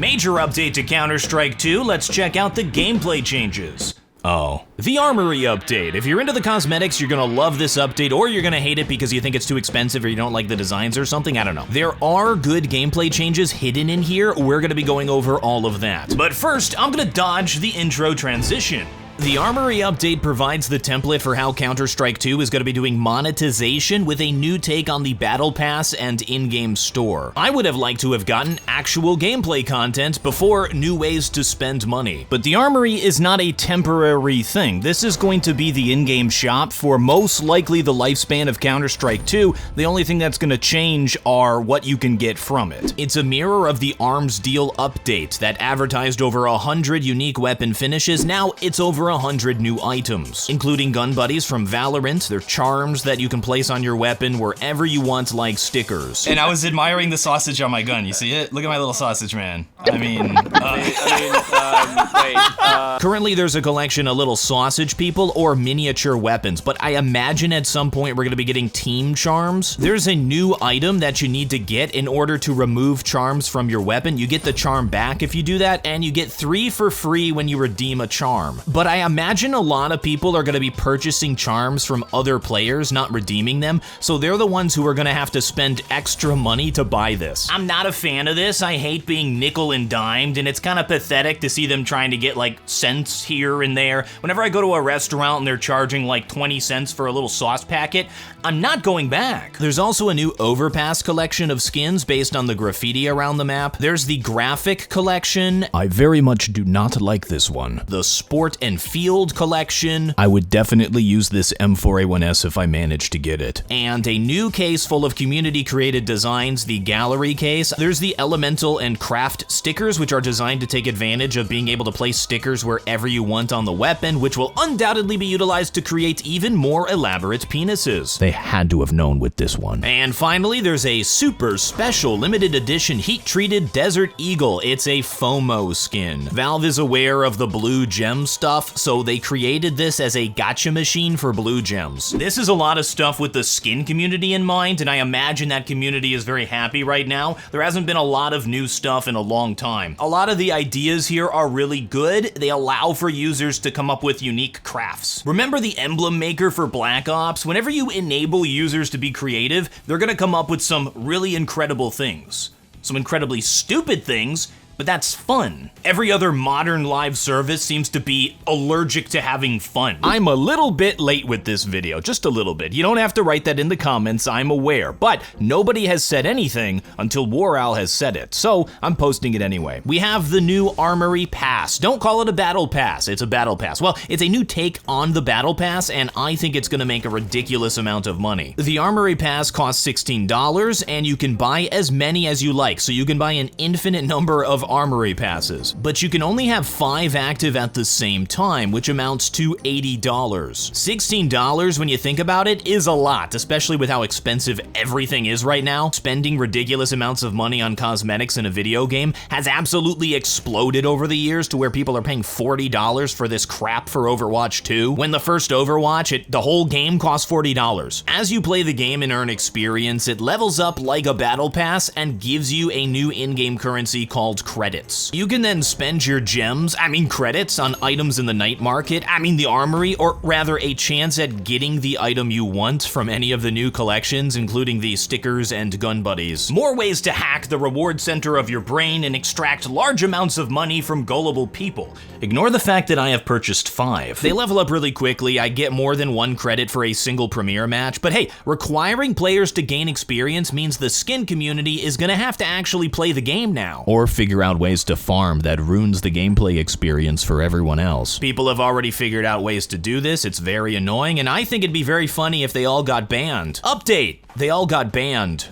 Major update to Counter-Strike 2, let's check out the gameplay changes. Oh, the Armory update. If you're into the cosmetics, you're gonna love this update, or you're gonna hate it because you think it's too expensive or you don't like the designs or something, I don't know. There are good gameplay changes hidden in here, we're gonna be going over all of that. But first, I'm gonna dodge the intro transition. The Armory update provides the template for how Counter-Strike 2 is going to be doing monetization with a new take on the Battle Pass and in-game store. I would have liked to have gotten actual gameplay content before new ways to spend money. But the Armory is not a temporary thing. This is going to be the in-game shop for most likely the lifespan of Counter-Strike 2. The only thing that's going to change are what you can get from it. It's a mirror of the Arms Deal update that advertised over 100 unique weapon finishes. Now it's over 100 new items, including gun buddies from Valorant. They're charms that you can place on your weapon wherever you want, like stickers. And I was admiring the sausage on my gun. You see it? Look at my little sausage, man. I mean, Currently, there's a collection of little sausage people or miniature weapons, but I imagine at some point we're gonna be getting team charms. There's a new item that you need to get in order to remove charms from your weapon. You get the charm back if you do that, and you get 3 for free when you redeem a charm. But I imagine a lot of people are gonna be purchasing charms from other players, not redeeming them, so they're the ones who are gonna have to spend extra money to buy this. I'm not a fan of this. I hate being nickel and dimed, and it's kind of pathetic to see them trying to get like cents here and there. Whenever I go to a restaurant and they're charging like 20 cents for a little sauce packet, I'm not going back. There's also a new Overpass collection of skins based on the graffiti around the map. There's the graphic collection. I very much do not like this one. The Sport and Field collection. I would definitely use this M4A1S if I managed to get it. And a new case full of community-created designs, the Gallery case. There's the Elemental and Craft stickers, which are designed to take advantage of being able to place stickers wherever you want on the weapon, which will undoubtedly be utilized to create even more elaborate penises. They had to have known with this one. And finally, there's a super special limited edition heat-treated Desert Eagle. It's a FOMO skin. Valve is aware of the blue gem stuff, so they created this as a gotcha machine for blue gems. This is a lot of stuff with the skin community in mind, and I imagine that community is very happy right now. There hasn't been a lot of new stuff in a long time. A lot of the ideas here are really good. They allow for users to come up with unique crafts. Remember the emblem maker for Black Ops? Whenever you enable users to be creative, they're gonna come up with some really incredible things. Some incredibly stupid things, but that's fun. Every other modern live service seems to be allergic to having fun. I'm a little bit late with this video, just a little bit. You don't have to write that in the comments, I'm aware, but nobody has said anything until TheWarOwl has said it, so I'm posting it anyway. We have the new Armory Pass. Don't call it a Battle Pass, it's a Battle Pass. Well, it's a new take on the Battle Pass, and I think it's gonna make a ridiculous amount of money. The Armory Pass costs $16, and you can buy as many as you like, so you can buy an infinite number of Armory passes, but you can only have 5 active at the same time, which amounts to $80. $16, when you think about it, is a lot, especially with how expensive everything is right now. Spending ridiculous amounts of money on cosmetics in a video game has absolutely exploded over the years to where people are paying $40 for this crap for Overwatch 2. When the first Overwatch, the whole game cost $40. As you play the game and earn experience, it levels up like a battle pass and gives you a new in-game currency called credits. You can then spend your credits on items in the night market, the Armory, or rather a chance at getting the item you want from any of the new collections, including the stickers and gun buddies. More ways to hack the reward center of your brain and extract large amounts of money from gullible people. Ignore the fact that I have purchased 5. They level up really quickly, I get more than 1 credit for a single premiere match, but hey, requiring players to gain experience means the skin community is gonna have to actually play the game now. Or figure out ways to farm that ruins the gameplay experience for everyone else. People have already figured out ways to do this, it's very annoying, and I think it'd be very funny if they all got banned. Update! They all got banned.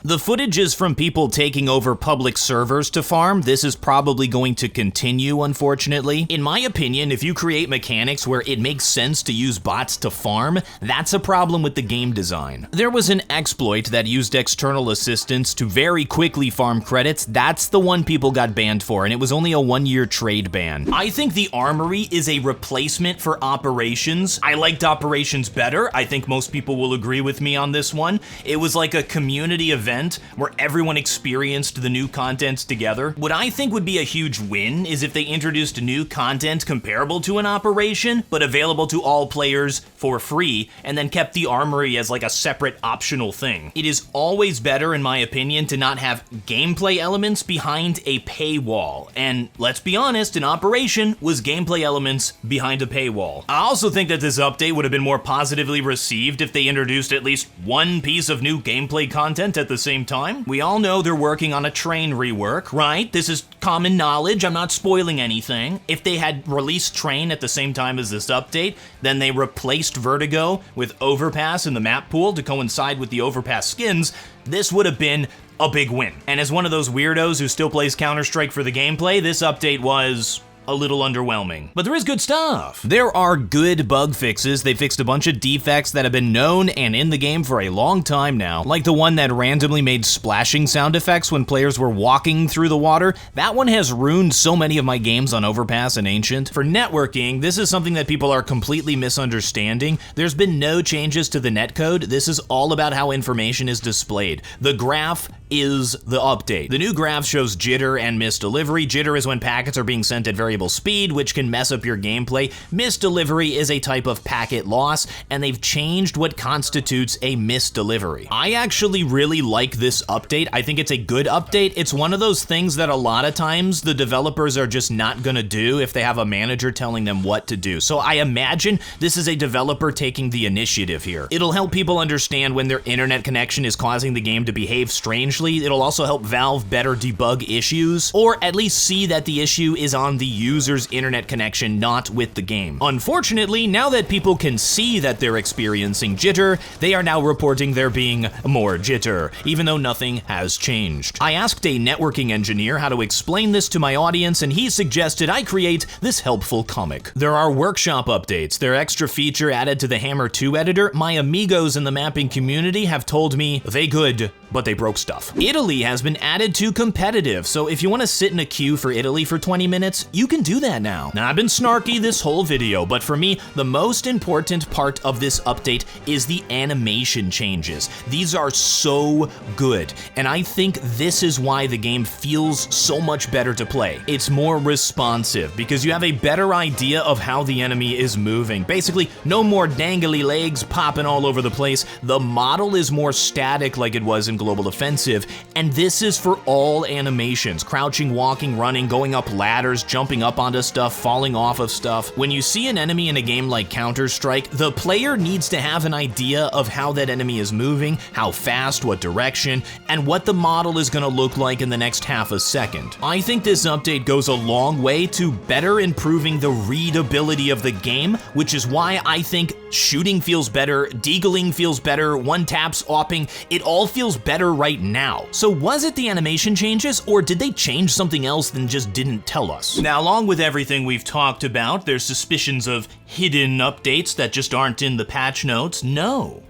The footage is from people taking over public servers to farm. This is probably going to continue, unfortunately. In my opinion, if you create mechanics where it makes sense to use bots to farm, that's a problem with the game design. There was an exploit that used external assistance to very quickly farm credits. That's the one people got banned for, and it was only a 1-year trade ban. I think the Armory is a replacement for Operations. I liked Operations better. I think most people will agree with me on this one. It was like a community event where everyone experienced the new content together. What I think would be a huge win is if they introduced new content comparable to an operation, but available to all players for free, and then kept the Armory as like a separate optional thing. It is always better, in my opinion, to not have gameplay elements behind a paywall. And let's be honest, an operation was gameplay elements behind a paywall. I also think that this update would have been more positively received if they introduced at least one piece of new gameplay content at the same time. We all know they're working on a train rework, right? This is common knowledge, I'm not spoiling anything. If they had released Train at the same time as this update, then they replaced Vertigo with Overpass in the map pool to coincide with the Overpass skins, this would have been a big win. And as one of those weirdos who still plays Counter-Strike for the gameplay, this update was a little underwhelming. But there is good stuff. There are good bug fixes. They fixed a bunch of defects that have been known and in the game for a long time now, like the one that randomly made splashing sound effects when players were walking through the water. That one has ruined so many of my games on Overpass and Ancient. For networking, this is something that people are completely misunderstanding. There's been no changes to the netcode. This is all about how information is displayed. The graph is the update. The new graph shows jitter and misdelivery. Jitter is when packets are being sent at variable speed, which can mess up your gameplay. Misdelivery is a type of packet loss, and they've changed what constitutes a misdelivery. I actually really like this update. I think it's a good update. It's one of those things that a lot of times the developers are just not gonna do if they have a manager telling them what to do. So I imagine this is a developer taking the initiative here. It'll help people understand when their internet connection is causing the game to behave strangely. It'll also help Valve better debug issues, or at least see that the issue is on the user's internet connection, not with the game. Unfortunately, now that people can see that they're experiencing jitter, they are now reporting there being more jitter, even though nothing has changed. I asked a networking engineer how to explain this to my audience, and he suggested I create this helpful comic. There are workshop updates. They're extra feature added to the Hammer 2 editor. My amigos in the mapping community have told me they good, but they broke stuff. Italy has been added to competitive, so if you want to sit in a queue for Italy for 20 minutes, you can do that now. Now, I've been snarky this whole video, but for me, the most important part of this update is the animation changes. These are so good, and I think this is why the game feels so much better to play. It's more responsive, because you have a better idea of how the enemy is moving. Basically, no more dangly legs popping all over the place. The model is more static like it was in Global Offensive, and this is for all animations: crouching, walking, running, going up ladders, jumping up onto stuff, falling off of stuff. When you see an enemy in a game like Counter-Strike, the player needs to have an idea of how that enemy is moving, how fast, what direction, and what the model is gonna look like in the next half a second. I think this update goes a long way to better improving the readability of the game, which is why I think shooting feels better, deagling feels better, one-taps, opping, it all feels better right now. So was it the animation changes, or did they change something else and just didn't tell us? Now, along with everything we've talked about, there's suspicions of hidden updates that just aren't in the patch notes. No.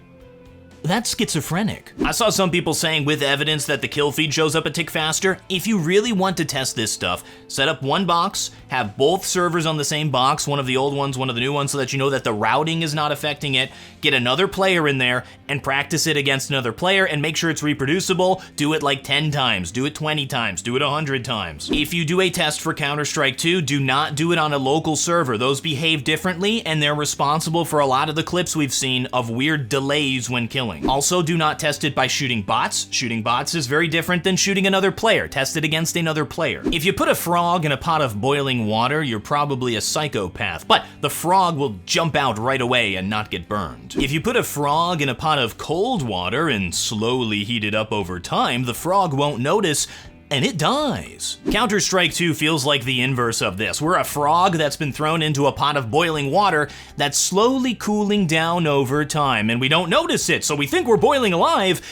That's schizophrenic. I saw some people saying with evidence that the kill feed shows up a tick faster. If you really want to test this stuff, set up one box, have both servers on the same box, one of the old ones, one of the new ones, so that you know that the routing is not affecting it. Get another player in there and practice it against another player and make sure it's reproducible. Do it like 10 times, do it 20 times, do it 100 times. If you do a test for Counter-Strike 2, do not do it on a local server. Those behave differently, and they're responsible for a lot of the clips we've seen of weird delays when killing. Also, do not test it by shooting bots. Shooting bots is very different than shooting another player. Test it against another player. If you put a frog in a pot of boiling water, you're probably a psychopath, but the frog will jump out right away and not get burned. If you put a frog in a pot of cold water and slowly heat it up over time, the frog won't notice, and it dies. Counter-Strike 2 feels like the inverse of this. We're a frog that's been thrown into a pot of boiling water that's slowly cooling down over time, and we don't notice it, so we think we're boiling alive,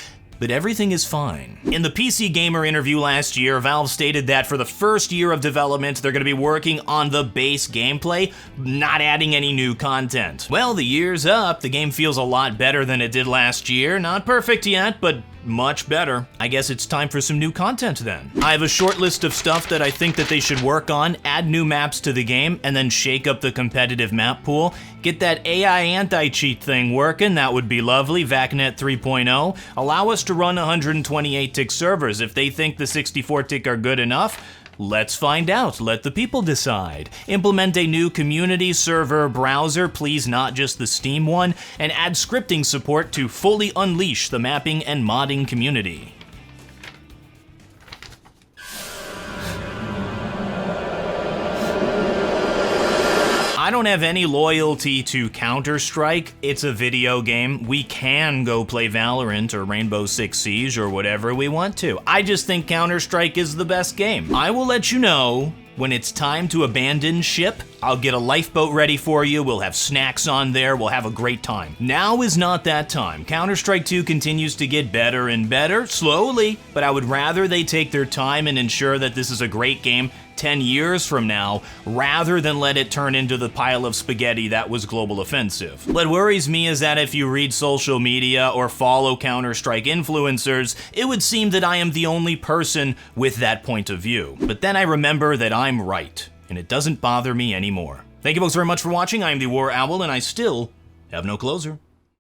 but everything is fine. In the PC Gamer interview last year, Valve stated that for the first year of development, they're gonna be working on the base gameplay, not adding any new content. Well, the year's up. The game feels a lot better than it did last year. Not perfect yet, but Much better. I guess it's time for some new content then. I have a short list of stuff that I think that they should work on, add new maps to the game, and then shake up the competitive map pool. Get that AI anti-cheat thing working, that would be lovely. VACnet 3.0. Allow us to run 128-tick servers. If they think the 64-tick are good enough, let's find out. Let the people decide. Implement a new community server browser, please not just the Steam one, and add scripting support to fully unleash the mapping and modding community. I don't have any loyalty to Counter-Strike. It's a video game. We can go play Valorant or Rainbow Six Siege or whatever we want to. I just think Counter-Strike is the best game. I will let you know when it's time to abandon ship. I'll get a lifeboat ready for you, we'll have snacks on there, we'll have a great time. Now is not that time. Counter-Strike 2 continues to get better and better, slowly, but I would rather they take their time and ensure that this is a great game 10 years from now, rather than let it turn into the pile of spaghetti that was Global Offensive. What worries me is that if you read social media or follow Counter-Strike influencers, it would seem that I am the only person with that point of view. But then I remember that I'm right, and it doesn't bother me anymore. Thank you folks very much for watching. I am TheWarOwl, and I still have no closer.